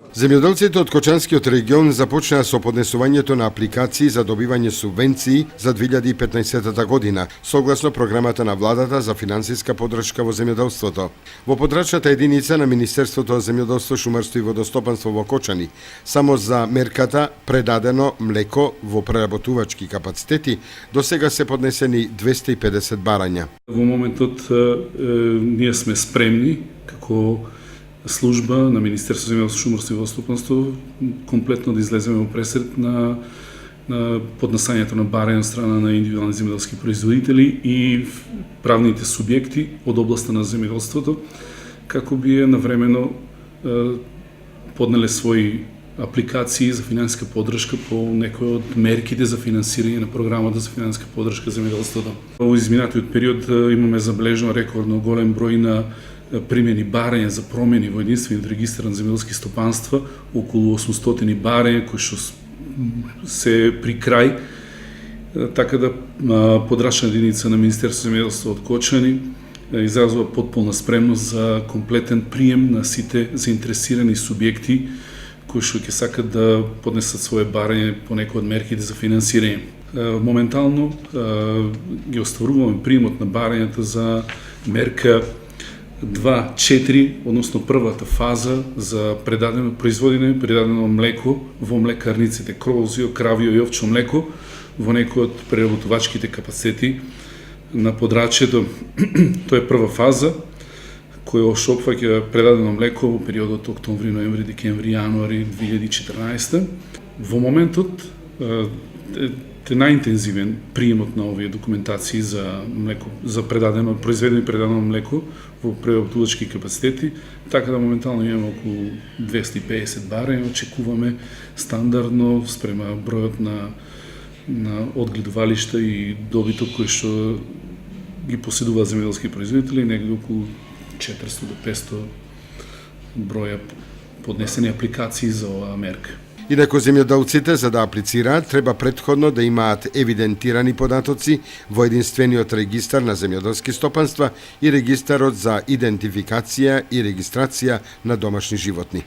Земјоделците од Кочанскиот регион започнаа со поднесувањето на апликации за добивање субвенции за 2015 година, согласно програмата на владата за финансиска поддршка во земјоделството. Во подрачната единица на Министерството за земјоделство, шумарство и водостопанство во Кочани, само за мерката предадено млеко во преработувачки капацитети, до сега се поднесени 250 барања. Во моментот ние сме спремни како служба на Министерството за земјоделство, шумарство и водостопанство комплетно да излеземе во пресред на поднесањето на барања од страна на индивидуални земјоделски производители и правните субјекти од областа на земјоделството, како би навремено поднеле своји апликации за финансиска поддршка по некои од мерките за финансирање на програмата за финансиска поддршка за земјоделството. Во изминатиот период имаме забележено рекордно голем број на примени барања за промени во единствениот регистар на земјоделски стопанства, околу 800 барања кои што се при крај, така да подрачна единица на Министерството за земјоделство од Кочани изразува потполна спремност за комплетен прием на сите заинтересирани субјекти кои што ќе сакат да поднесат своje барање по некои од мерките за финансирање. Моментално ги остваруваме приемот на барањата за мерка 2.4, односно првата фаза за произведено млеко во млекарниците, крозио, кравио и овчо млеко во некои од преработувачките капацитети на подрачјето. Тоа е прва фаза која опфаќа предадено млеко во периодот октомври, ноември, декември, јануари 2014. Во моментот е најинтензивен приемот на овие документации за млеко, за произведено и предадено млеко во преработувачки капацитети, така да моментално имаме околу 250 барања, очекуваме стандардно спрема бројот на одгледувалишта и добиток кои што ги поседуваат земјоделски производители, негде околу 400 до 500 броја поднесени апликации за оваа мерка. Инаку земјоделците за да аплицираат треба претходно да имаат евидентирани податоци во единствениот регистар на земјоделски стопанства и регистарот за идентификација и регистрација на домашни животни.